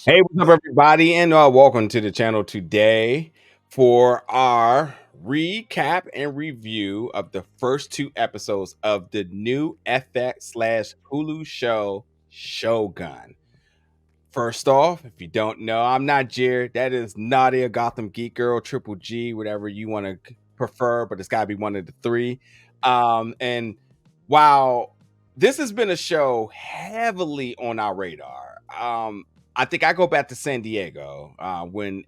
Hey, what's up, everybody, and welcome to the channel today for our recap and review of the first two episodes of the new FX / Hulu show Shogun. First off, if you don't know, I'm not Jared. That is Nadia, Gotham Geek Girl, Triple G, whatever you want to prefer, but it's got to be one of the three. And while this has been a show heavily on our radar, I think I go back to San Diego when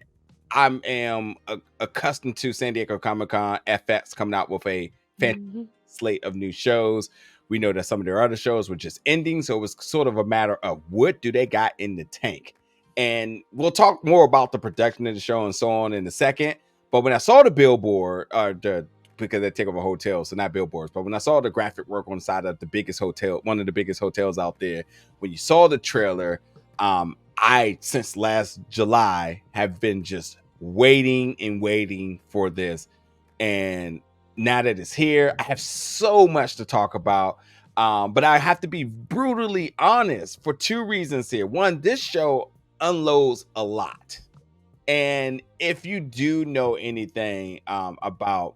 I am accustomed to San Diego Comic Con, FX coming out with a fantastic Mhm. slate of new shows. We know that some of their other shows were just ending, so it was sort of a matter of what do they got in the tank. And we'll talk more about the production of the show and so on in a second. But when I saw the billboard, because they take over hotels, so not billboards, but when I saw the graphic work on the side of the biggest hotel, one of the biggest hotels out there, when you saw the trailer, I since last July have been just waiting and waiting for this. And now that it's here, I have so much to talk about. But I have to be brutally honest for two reasons here. One, this show unloads a lot. And if you do know anything about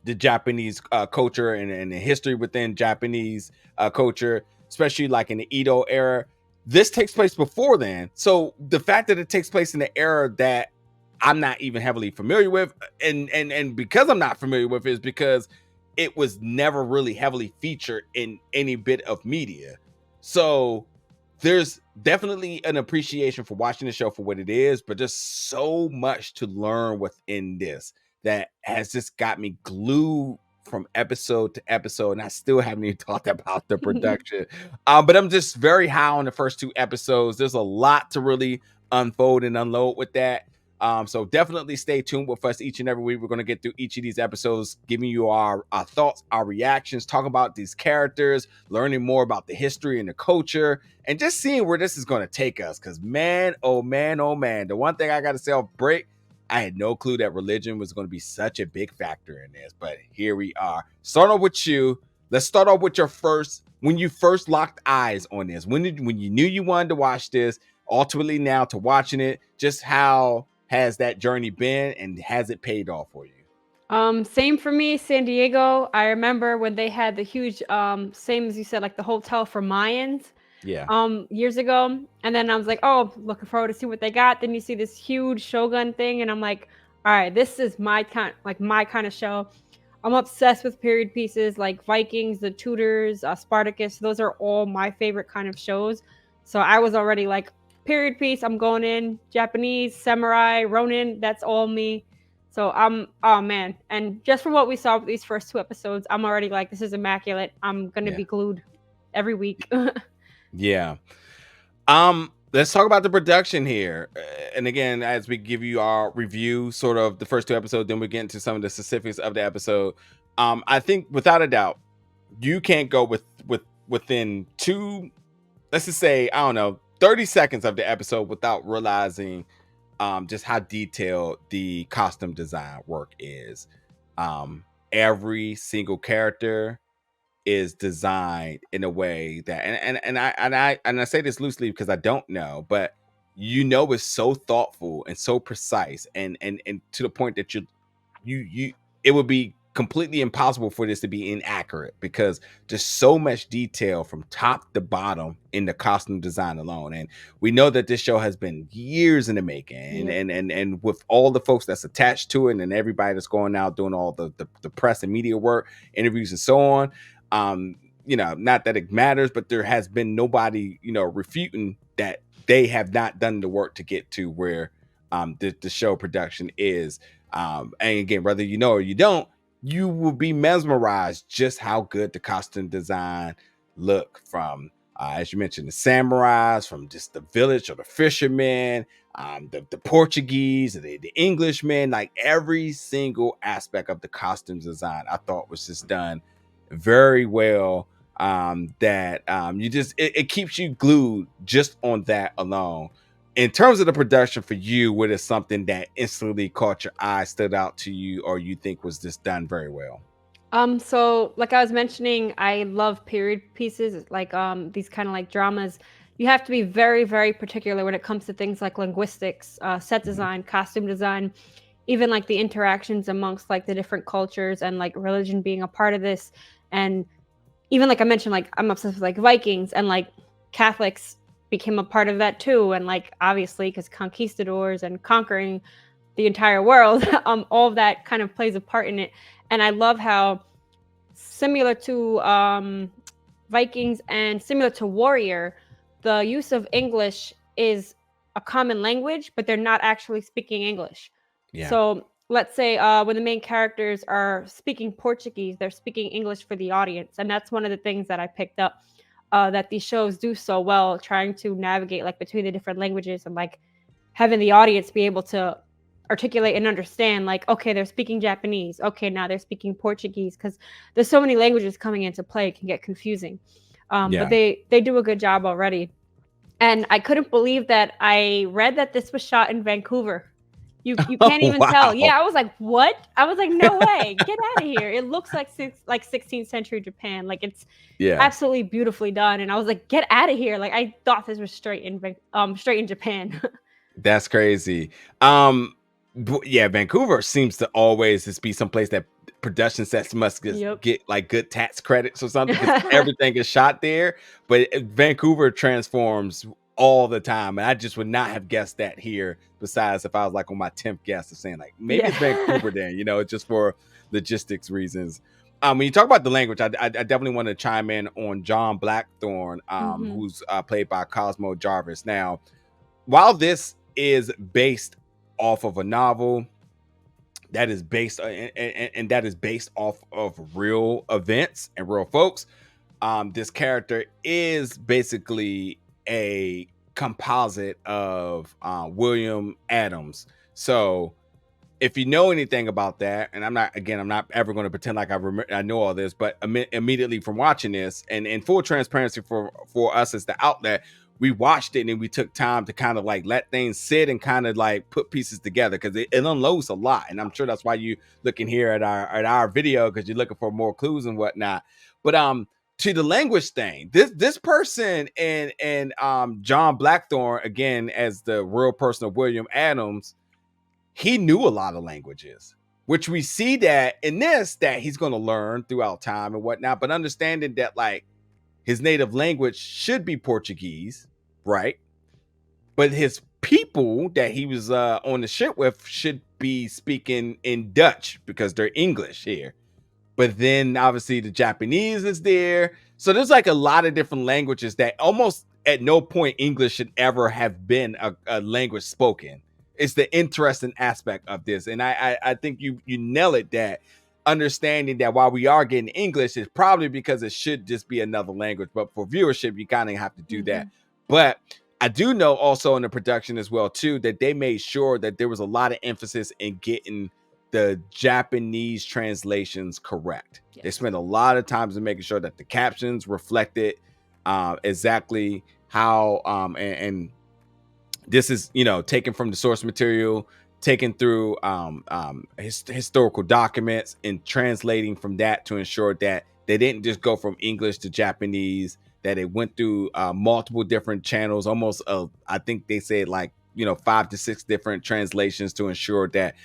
the Japanese culture and the history within Japanese culture, especially like in the Edo era, this takes place before then. So the fact that it takes place in the era that I'm not even heavily familiar with, and because I'm not familiar with it, is because it was never really heavily featured in any bit of media. So there's definitely an appreciation for watching the show for what it is, but there's so much to learn within this that has just got me glued from episode to episode, and I still haven't even talked about the production. But I'm just very high on the first two episodes. There's a lot to really unfold and unload with that. So definitely stay tuned with us each and every week. We're going to get through each of these episodes, giving you our thoughts, our reactions, talk about these characters, learning more about the history and the culture, and just seeing where this is going to take us. Because man, oh man, oh man, the one thing I got to say off break, I had no clue that religion was going to be such a big factor in this, but here we are. Start off with you. Let's start off with your first, when you first locked eyes on this, when you knew you wanted to watch this, ultimately now to watching it, just how has that journey been and has it paid off for you? Same for me, San Diego. I remember when they had the huge, same as you said, like the hotel for Mayans, Yeah. years ago. And then I was like, oh, looking forward to see what they got. Then you see this huge Shogun thing, and I'm like, all right, this is my kind of show. I'm obsessed with period pieces like Vikings, the Tudors, Spartacus. Those are all my favorite kind of shows. So I was already like, period piece, I'm going in. Japanese, samurai, Ronin, that's all me. So I'm, oh man. And just from what we saw with these first two episodes, I'm already like, this is immaculate. I'm going to Yeah. be glued every week. Yeah. Let's talk about the production here. And again, as we give you our review, sort of the first two episodes, then we get into some of the specifics of the episode. I think without a doubt, you can't go within two, let's just say, I don't know, 30 seconds of the episode without realizing just how detailed the costume design work is. Every single character is designed in a way that, and I say this loosely because I don't know, but it's so thoughtful and so precise, and to the point that you it would be completely impossible for this to be inaccurate because there's so much detail from top to bottom in the costume design alone. And we know that this show has been years in the making, and Yep. and with all the folks that's attached to it and everybody that's going out doing all the press and media work, interviews and so on. Not that it matters, but there has been nobody, refuting that they have not done the work to get to where the show production is. And again, whether you know or you don't, you will be mesmerized just how good the costume design look from, as you mentioned, the samurais, from just the village or the fishermen, the Portuguese, the Englishmen, like every single aspect of the costumes design, I thought was just done very well. That you just it keeps you glued just on that alone. In terms of the production for you, what is something that instantly caught your eye, stood out to you, or you think was just done very well? So like I was mentioning, I love period pieces, like these kind of like dramas. you have to be very, very particular when it comes to things like linguistics, set design, costume design, even like the interactions amongst like the different cultures and like religion being a part of this. And even like I mentioned, like I'm obsessed with like Vikings, and like Catholics became a part of that too. And like obviously because conquistadors and conquering the entire world, all of that kind of plays a part in it. And I love how similar to Vikings and similar to Warrior, the use of English is a common language, but they're not actually speaking English. Yeah. So let's say when the main characters are speaking Portuguese, they're speaking English for the audience. And that's one of the things that I picked up that these shows do so well, trying to navigate like between the different languages and like having the audience be able to articulate and understand like, okay, they're speaking Japanese, okay, now they're speaking Portuguese, because there's so many languages coming into play, it can get confusing. But they do a good job already. And I couldn't believe that I read that this was shot in Vancouver. You can't even tell. Yeah, I was like, what? I was like, no way, get out of here. It looks like 16th century Japan. Like it's absolutely beautifully done. And I was like, get out of here. Like I thought this was straight in Japan. That's crazy. Yeah, Vancouver seems to always just be someplace that production sets must get like good tax credits or something, because everything is shot there. But Vancouver transforms all the time, and I just would not have guessed that here. Besides, if I was like on my 10th guess of saying like maybe it's Vancouver, then just for logistics reasons. When you talk about the language, I definitely want to chime in on John Blackthorne, who's played by Cosmo Jarvis. Now, while this is based off of a novel that is based and that is based off of real events and real folks, this character is basically a composite of William Adams. So if you know anything about that, and I'm not ever going to pretend like I know all this, but immediately from watching this, and in full transparency for us as the outlet, we watched it and we took time to kind of like let things sit and kind of like put pieces together, because it unloads a lot. And I'm sure that's why you looking here at our video, because you're looking for more clues and whatnot. But to the language thing, this person and John Blackthorne, again as the real person of William Adams, he knew a lot of languages, which we see that in this, that he's going to learn throughout time and whatnot, but understanding that like his native language should be Portuguese, right? But his people that he was on the ship with should be speaking in Dutch because they're English here. But then obviously the Japanese is there. So there's like a lot of different languages that almost at no point English should ever have been a language spoken. It's the interesting aspect of this. And I think you nail it, that understanding that while we are getting English, it's probably because it should just be another language. But for viewership, you kind of have to do that. But I do know also in the production as well, too, that they made sure that there was a lot of emphasis in getting the Japanese translations correct. Yes. They spent a lot of time in making sure that the captions reflected exactly how and this is taken from the source material, taken through historical documents, and translating from that to ensure that they didn't just go from English to Japanese, that it went through multiple different channels, almost I think they said like 5 to 6 different translations to ensure that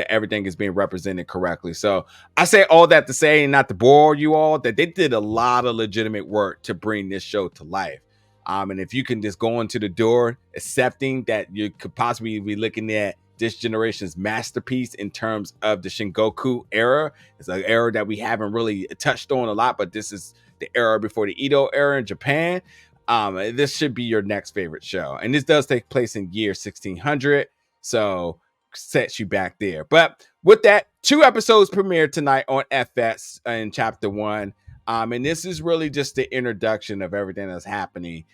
everything is being represented correctly. So I say all that to say, and not to bore you all, that they did a lot of legitimate work to bring this show to life. And if you can just go into the door accepting that you could possibly be looking at this generation's masterpiece in terms of the Shingoku era, it's an era that we haven't really touched on a lot, but this is the era before the Edo era in Japan. This should be your next favorite show. And this does take place in year 1600. So sets you back there. But with that, 2 episodes premiered tonight on FX in chapter 1. And this is really just the introduction of everything that's happening.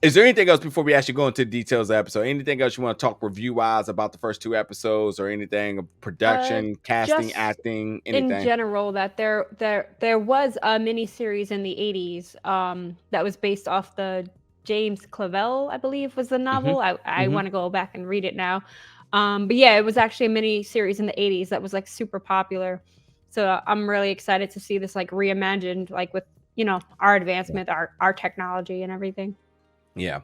Is there anything else before we actually go into the details of the episode? Anything else you want to talk review-wise about the first 2 episodes, or anything of production, casting, acting, anything? In general, that there was a mini-series in the 80s that was based off the James Clavell, I believe, was the novel. I want to go back and read it now. But yeah, it was actually a mini-series in the 80s that was like super popular. So I'm really excited to see this like reimagined, like with our advancement, our technology and everything. Yeah.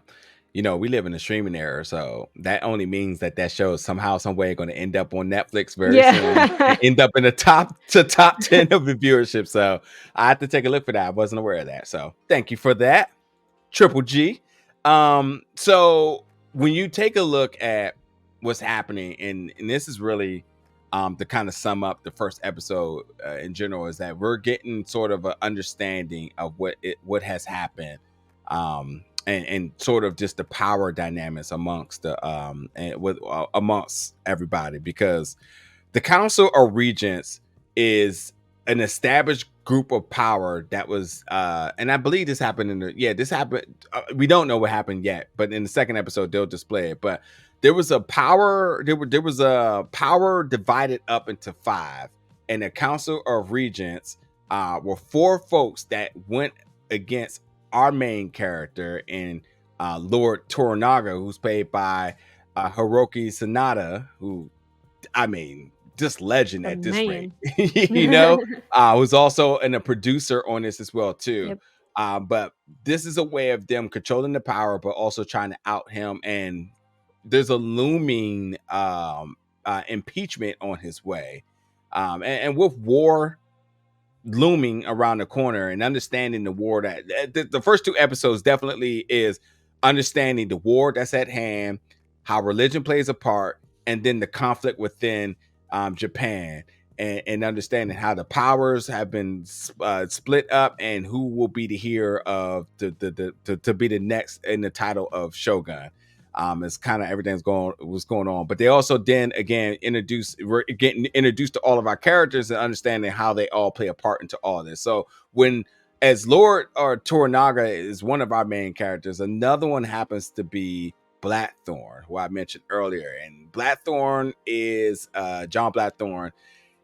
We live in a streaming era, so that only means that show is somehow, some way going to end up on Netflix very soon and end up in the top 10 of the viewership. So I have to take a look for that. I wasn't aware of that. So thank you for that, Triple G. So when you take a look at what's happening, and this is really to kind of sum up the first episode in general, is that we're getting sort of an understanding of what has happened. And sort of just the power dynamics amongst amongst everybody, because the Council of Regents is an established group of power that was and I believe this happened this happened, we don't know what happened yet, but in the second episode they'll display it. But there was a power divided up into 5, and the Council of Regents were 4 folks that went against our main character in Lord Toranaga, who's played by Hiroki Sanada, who, I mean, just legend at this rate. Who's also a producer on this as well too. Yep. But this is a way of them controlling the power, but also trying to out him. And there's a looming impeachment on his way. And with war looming around the corner and understanding the war, that the first 2 episodes definitely is understanding the war that's at hand, how religion plays a part, and then the conflict within Japan, and understanding how the powers have been split up and who will be the hero of to be the next in the title of Shogun. It's kind of what's going on, but they also then again we're getting introduced to all of our characters and understanding how they all play a part into all this. So as Lord Toranaga is one of our main characters, another one happens to be Blackthorne, who I mentioned earlier. And Blackthorne is John Blackthorne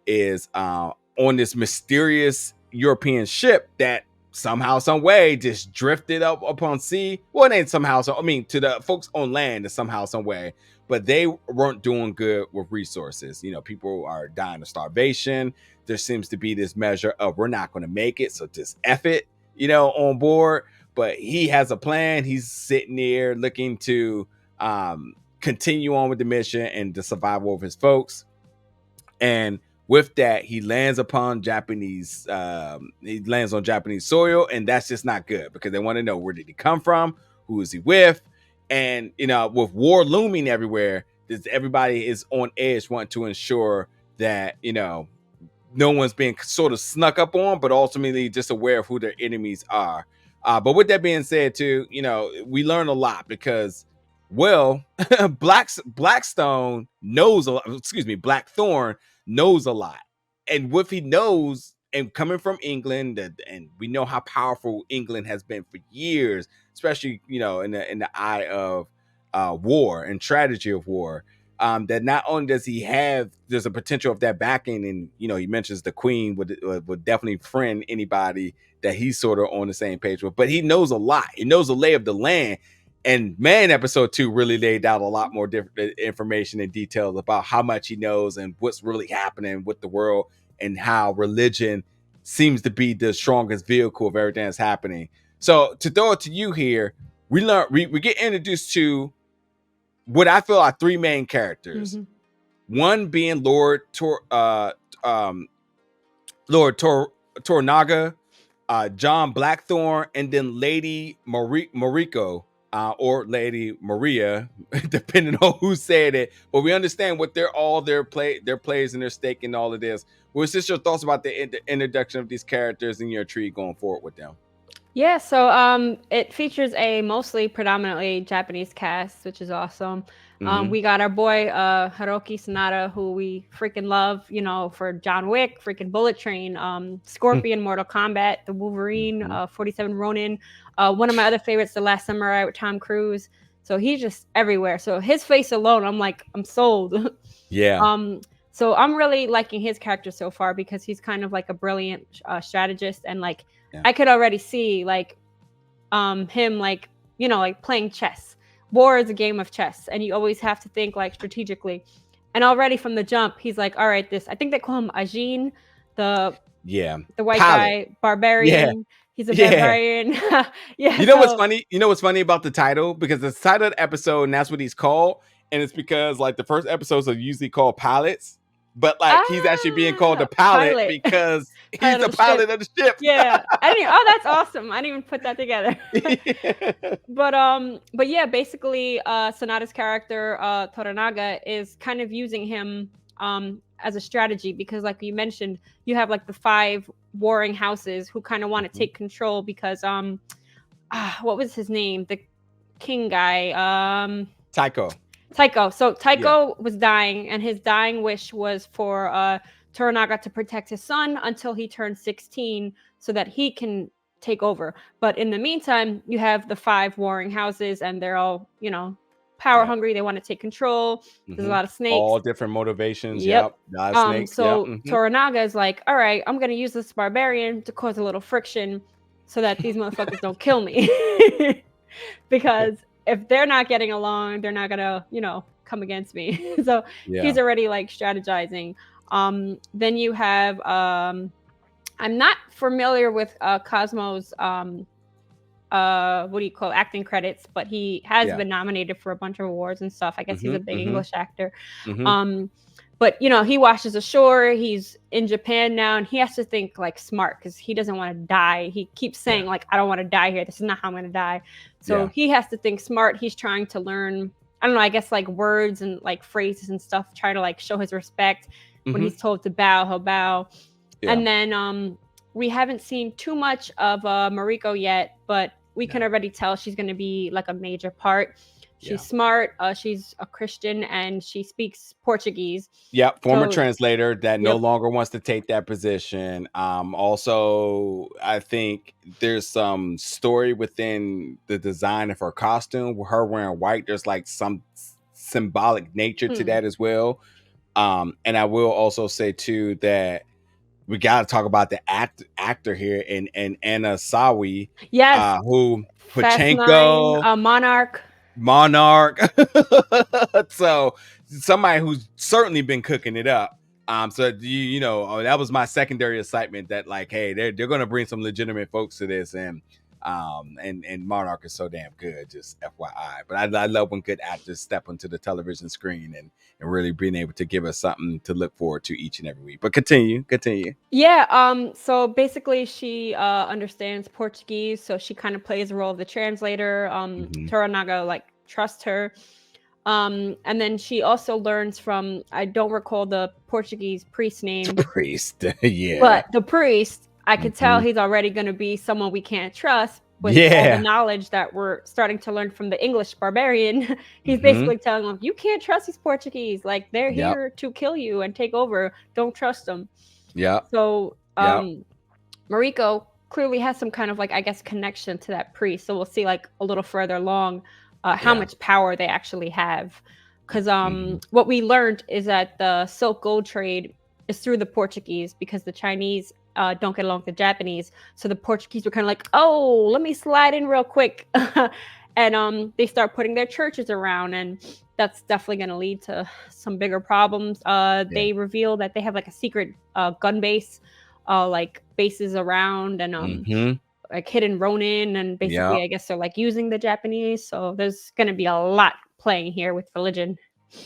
is on this mysterious European ship that somehow, some way, just drifted up upon sea. Well, it ain't somehow, to the folks on land, is somehow, some way, but they weren't doing good with resources. People are dying of starvation. There seems to be this measure of, we're not going to make it, so just F it, on board. But he has a plan. He's sitting there looking to continue on with the mission and the survival of his folks. And with that, he lands on Japanese soil, and that's just not good, because they want to know, where did he come from? Who is he with? And with war looming everywhere, everybody is on edge, wanting to ensure that no one's being sort of snuck up on, but ultimately just aware of who their enemies are. But with that being said, too, we learn a lot, because Blackthorne knows a lot. And what he knows, and coming from England, and we know how powerful England has been for years, especially in the eye of war and tragedy of war, that not only does he have, there's a potential of that backing, and he mentions the Queen would definitely friend anybody that he's sort of on the same page with, but he knows a lot. He knows the lay of the land. And man, episode 2 really laid out a lot more different information and details about how much he knows and what's really happening with the world, and how religion seems to be the strongest vehicle of everything that's happening. So to throw it to you here, we get introduced to what I feel are 3 main characters. Mm-hmm. One being Lord Toranaga, John Blackthorne, and then Lady Mariko. Or Lady Maria, depending on who said it. But we understand what their plays and their stake in all of this. What's just your thoughts about the introduction of these characters and your intrigue going forward with them? Yeah, so it features a mostly predominantly Japanese cast, which is awesome. Mm-hmm. We got our boy Hiroki Sanada, who we freaking love, for John Wick, freaking Bullet Train, Scorpion, Mortal Kombat, the Wolverine, 47 Ronin. One of my other favorites, The Last Samurai with Tom Cruise. So he's just everywhere. So his face alone, I'm sold. Yeah. So I'm really liking his character so far, because he's kind of like a brilliant strategist, and I could already see him playing chess. War is a game of chess, and you always have to think strategically. And already from the jump, he's like, all right, I think they call him Anjin, the white guy, barbarian. Yeah. He's a Yeah. barbarian. Yeah. You know what's funny? You know what's funny about the title? Because it's the title of the episode, and that's what he's called. And it's because like the first episodes are usually called pilots, but like he's actually being called a pilot because he's the pilot of the ship. Yeah. Oh, that's awesome. I didn't even put that together. But yeah, basically Sonata's character, Toranaga, is kind of using him as a strategy because, like you mentioned, you have like the 5 warring houses who kind of want to take control because what was his name? The king guy. Taiko. So Taiko was dying, and his dying wish was for Toranaga to protect his son until he turned 16 so that he can take over. But in the meantime, you have the 5 warring houses, and they're all, power hungry. They want to take control. There's a lot of snakes. All different motivations. Yep. Snakes. So Toranaga is like, all right, I'm going to use this barbarian to cause a little friction so that these motherfuckers don't kill me. Because if they're not getting along, they're not gonna, come against me. So he's already like strategizing. Then you have I'm not familiar with Cosmo's acting credits, but he has been nominated for a bunch of awards and stuff. I guess he's a big English actor. But he watches ashore. He's in Japan now, and he has to think like smart because he doesn't want to die. He keeps saying like, I don't want to die here. This is not how I'm going to die. So he has to think smart. He's trying to learn, I don't know, I guess like words and like phrases and stuff, try to like show his respect. When he's told to bow, he'll bow. And then we haven't seen too much of Mariko yet, but we can already tell she's going to be like a major part. She's smart. She's a Christian, and she speaks Portuguese. Yep, former translator that no longer wants to take that position. Also, I think there's some story within the design of her costume. With her wearing white, there's like some symbolic nature to that as well. And I will also say too that we got to talk about the actor here in Anna Sawi. Yes, who Pachenko, Monarch. So somebody who's certainly been cooking it up. So that was my secondary excitement that like, hey, they're gonna bring some legitimate folks to this, and Monarch is so damn good, just FYI. But I love when good actors step onto the television screen and really being able to give us something to look forward to each and every week. But continue. Yeah. So basically she understands Portuguese, so she kind of plays the role of the translator. Toranaga like trusts her. And then she also learns from, I don't recall the Portuguese priest name. The priest, yeah. But the priest, I could tell he's already going to be someone we can't trust with all the knowledge that we're starting to learn from the English barbarian. He's basically telling them, you can't trust these Portuguese. Like, they're here to kill you and take over. Don't trust them. Yeah. So Mariko clearly has some kind of like, I guess, connection to that priest. So we'll see like a little further along how much power they actually have. Because what we learned is that the silk gold trade is through the Portuguese, because the Chinese don't get along with the Japanese. So the Portuguese were kind of like, oh, let me slide in real quick. And they start putting their churches around, and that's definitely going to lead to some bigger problems. They reveal that they have like a secret gun base, like bases around, and like hidden Ronin, and basically I guess they're like using the Japanese. So there's going to be a lot playing here with religion.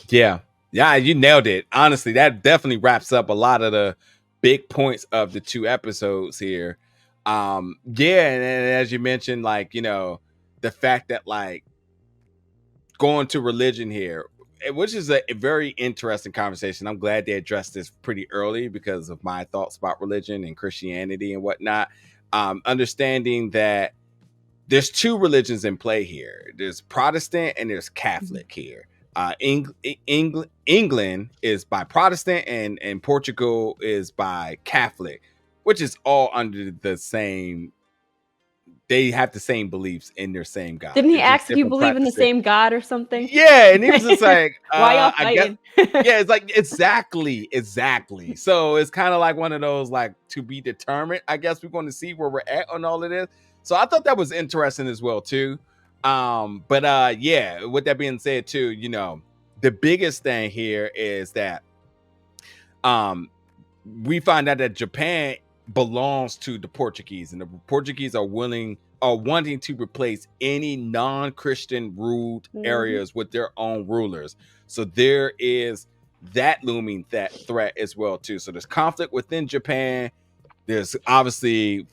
Yeah, you nailed it. Honestly, that definitely wraps up a lot of the big points of the 2 episodes here. And as you mentioned, like, the fact that like going to religion here, which is a very interesting conversation. I'm glad they addressed this pretty early because of my thoughts about religion and Christianity and whatnot. Understanding that there's 2 religions in play here. There's Protestant and there's Catholic here. England is by Protestant and Portugal is by Catholic, which is all under the same. They have the same beliefs in their same God. Didn't he ask if you believe in the same God or something? Yeah, and he was just like, why y'all fighting? It's like exactly. So it's kind of like one of those like to be determined. I guess we're going to see where we're at on all of this. So I thought that was interesting as well too. But with that being said too, the biggest thing here is that we find out that Japan belongs to the Portuguese, and the Portuguese are wanting to replace any non-Christian ruled areas with their own rulers. So there is that looming threat as well too. So there's conflict within Japan. There's obviously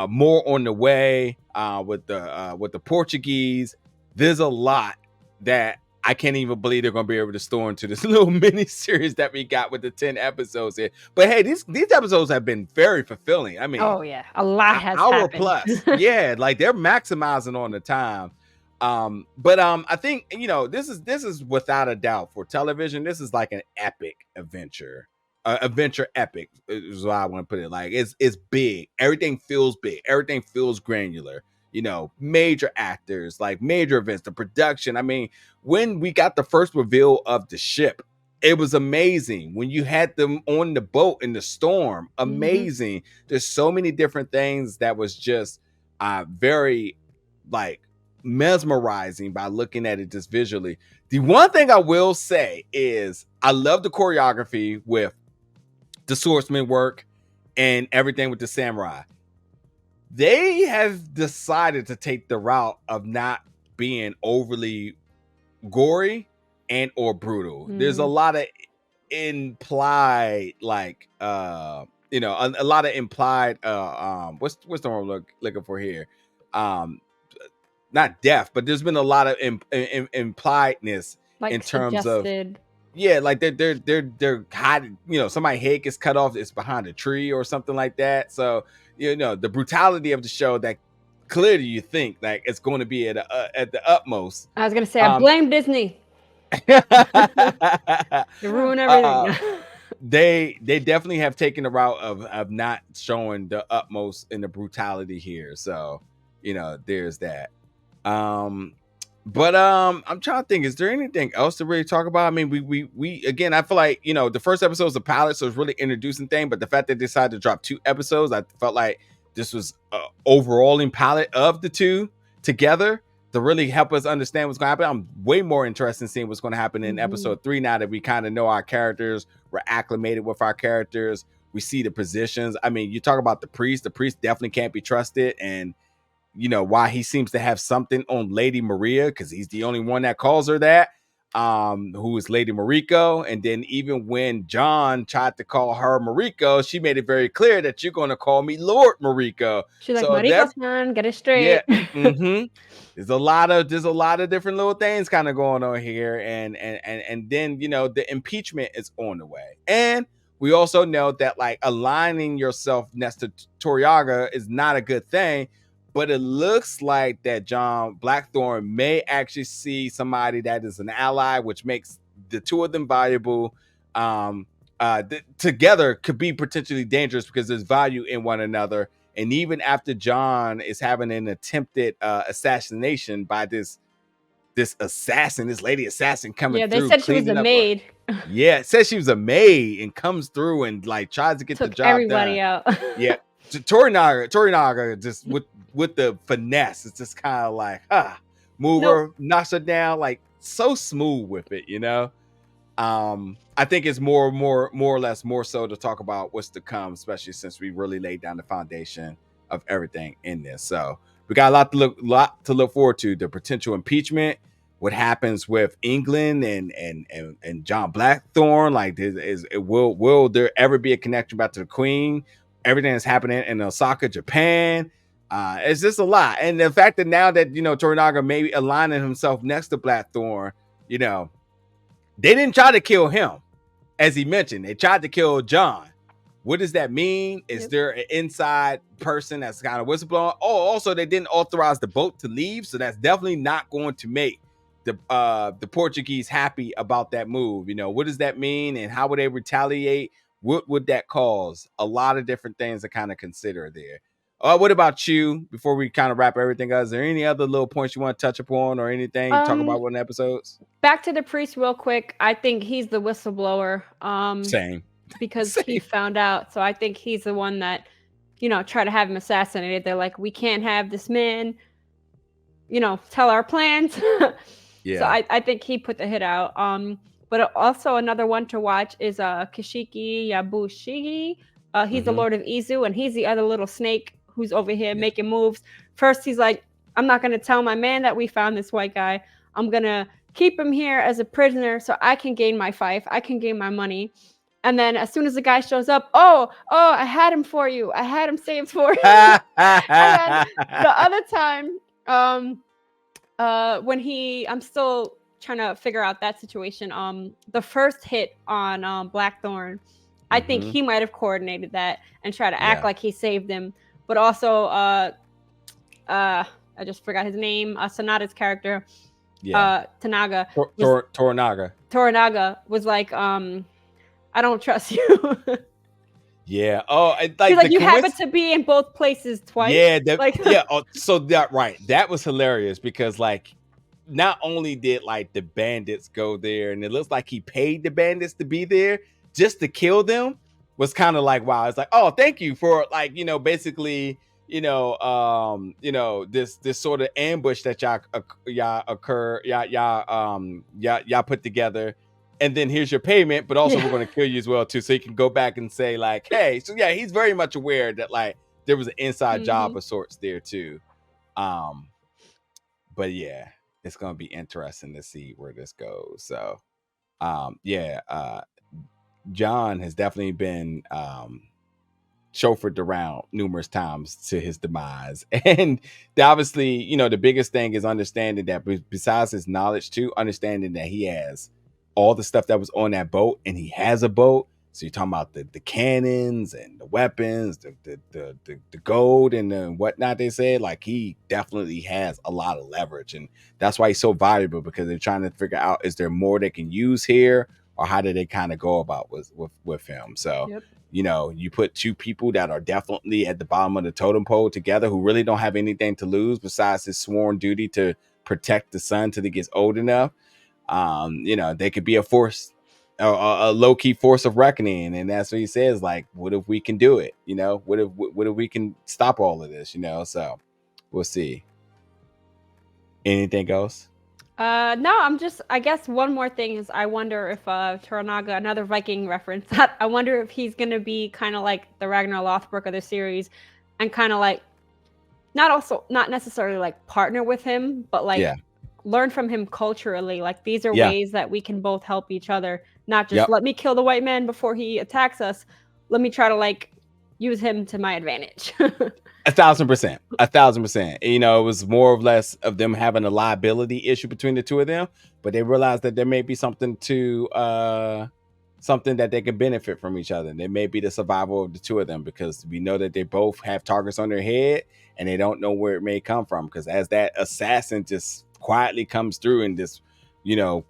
more on the way with the Portuguese. There's a lot that I can't even believe they're going to be able to store into this little mini series that we got with the 10 episodes here. But hey, these episodes have been very fulfilling. I mean, oh yeah, a lot has hour happened. plus. Yeah, like they're maximizing on the time. But I think, you know, this is without a doubt for television. This is like an epic adventure. Adventure epic is what I want to put it. Like it's big. Everything feels big. Everything feels granular. You know, major actors, like major events, the production. I mean, when we got the first reveal of the ship, it was amazing. When you had them on the boat in the storm, amazing. There's so many different things that was just very like mesmerizing by looking at it just visually. The one thing I will say is I love the choreography with the swordsman work and everything with the samurai. They have decided to take the route of not being overly gory and or brutal. There's a lot of implied like you know, a lot of implied what's the word looking for here, not death, but there's been a lot of impliedness like in terms suggested. of, yeah, like they're hiding, you know, somebody's head gets cut off, it's behind a tree or something like that. So, you know, the brutality of the show that clearly you think like it's going to be at the utmost. I was gonna say I blame Disney. They ruin everything. They definitely have taken the route of not showing the utmost in the brutality here. So, you know, there's that. But I'm trying to think, is there anything else to really talk about? I mean, we again, I feel like, you know, the first episode was a pilot, so it's really introducing thing, but the fact that they decided to drop 2 episodes, I felt like this was overall in pilot of the 2 together to really help us understand what's going to happen. I'm way more interested in seeing what's going to happen in episode 3 now that we kind of know our characters, we're acclimated with our characters, we see the positions. I mean, you talk about the priest definitely can't be trusted, and you know why he seems to have something on Lady Maria, because he's the only one that calls her that, who is Lady Mariko. And then even when John tried to call her Mariko, she made it very clear that you're going to call me Lord Mariko. She's like, Mariko-san, get it straight. Yeah. There's a lot of different little things kind of going on here, and then, you know, the impeachment is on the way, and we also know that like aligning yourself next to Toranaga is not a good thing. But it looks like that John Blackthorne may actually see somebody that is an ally, which makes the 2 of them valuable. Together could be potentially dangerous because there's value in one another. And even after John is having an attempted assassination by this lady assassin coming through. Yeah, they said she was a maid. Yeah, it says she was a maid and comes through and like tries to get the job everybody done. out. Yeah. Toranaga just with the finesse, it's just kind of like move her, knocks her down, like so smooth with it, you know. I think it's more or less more so to talk about what's to come, especially since we really laid down the foundation of everything in this. So we got a lot to look forward to. The potential impeachment, what happens with England and John Blackthorne, like will there ever be a connection back to the Queen? Everything that's happening in Osaka, Japan. It's just a lot. And the fact that now that, you know, Toranaga may be aligning himself next to Blackthorne, you know, they didn't try to kill him. As he mentioned, they tried to kill John. What does that mean? Is there an inside person that's kind of whistleblowing? Oh, also, they didn't authorize the boat to leave. So that's definitely not going to make the Portuguese happy about that move. You know, what does that mean? And how would they retaliate? What would that cause? A lot of different things to kind of consider there. What about you? Before we kind of wrap everything up, is there any other little points you want to touch upon or anything talk about one episodes? Back to the priest real quick. I think he's the whistleblower. Same. Because he found out. So I think he's the one that, you know, tried to have him assassinated. They're like, we can't have this man, you know, tell our plans. Yeah. So I think he put the hit out. But also another one to watch is Kishiki Yabushigi. He's the Lord of Izu, and he's the other little snake who's over here making moves. First, he's like, I'm not going to tell my man that we found this white guy. I'm going to keep him here as a prisoner so I can gain my fief. I can gain my money. And then as soon as the guy shows up, oh, I had him for you. I had him saved for you. And then the other time, when I'm still trying to figure out that situation. The first hit on Blackthorne, I think he might have coordinated that and tried to act like he saved him, but also I just forgot his name. Sonata's character, Toranaga. Toranaga was like, I don't trust you. Yeah. Oh, he's like, you happen to be in both places twice. Yeah. So that right. That was hilarious because like, not only did like the bandits go there, and it looks like he paid the bandits to be there just to kill them, was kind of like, wow. It's like, oh, thank you for like, basically, this sort of ambush that y'all put together. And then here's your payment, but also we're going to kill you as well too. So you can go back and say like, hey, so yeah, he's very much aware that like there was an inside job of sorts there too. But yeah, it's going to be interesting to see where this goes. So, John has definitely been chauffeured around numerous times to his demise. And obviously, the biggest thing is understanding that besides his knowledge too, understanding that he has all the stuff that was on that boat, and he has a boat. So you're talking about the cannons and the weapons, the gold and the whatnot. They said like he definitely has a lot of leverage, and that's why he's so valuable, because they're trying to figure out, is there more they can use here, or how do they kind of go about with him? So you put two people that are definitely at the bottom of the totem pole together, who really don't have anything to lose besides his sworn duty to protect the son till he gets old enough. They could be a force, a low-key force of reckoning. And that's what he says, like, what if we can do it? What if we can stop all of this? So we'll see. Anything else? No, I guess one more thing is, I wonder if Toranaga, another Viking reference, I wonder if he's gonna be kind of like the Ragnar Lothbrok of the series, and kind of like not necessarily like partner with him, but like learn from him culturally. Like, these are ways that we can both help each other, not just let me kill the white man before he attacks us. Let me try to like use him to my advantage. 1,000%. It was more or less of them having a liability issue between the two of them, but they realized that there may be something that they can benefit from each other. And it may be the survival of the two of them, because we know that they both have targets on their head, and they don't know where it may come from. Because as that assassin just quietly comes through and just,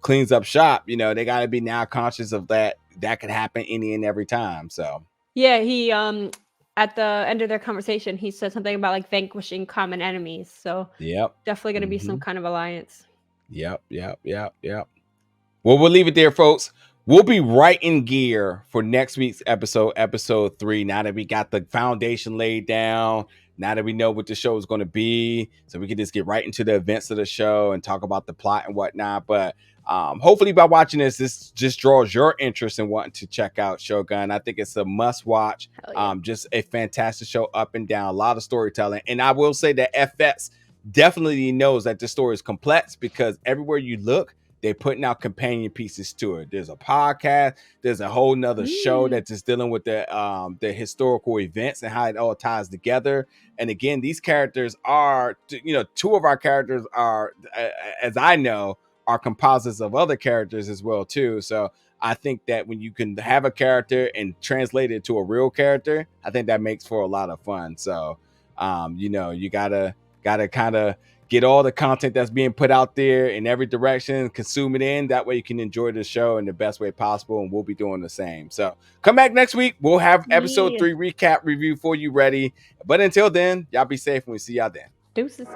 cleans up shop, they got to be now conscious of that could happen any and every time. So yeah, he at the end of their conversation, he said something about like vanquishing common enemies. So definitely going to be some kind of alliance. Yep. Well, we'll leave it there, folks. We'll be right in gear for next week's episode 3. Now that we got the foundation laid down, now that we know what the show is going to be, so we can just get right into the events of the show and talk about the plot and whatnot. But hopefully by watching this just draws your interest in wanting to check out Shogun. I think it's a must watch. Just a fantastic show, up and down, a lot of storytelling. And I will say that FX definitely knows that this story is complex, because everywhere you look, they're putting out companion pieces to it. There's a podcast. There's a whole nother show that's just dealing with the historical events and how it all ties together. And again, these characters are, two of our characters are, as I know, are composites of other characters as well too. So I think that when you can have a character and translate it to a real character, I think that makes for a lot of fun. So, you gotta kind of get all the content that's being put out there in every direction, consume it in. That way you can enjoy the show in the best way possible, and we'll be doing the same. So come back next week. We'll have episode 3 recap review for you ready. But until then, y'all be safe, and we'll see y'all then. Deuces.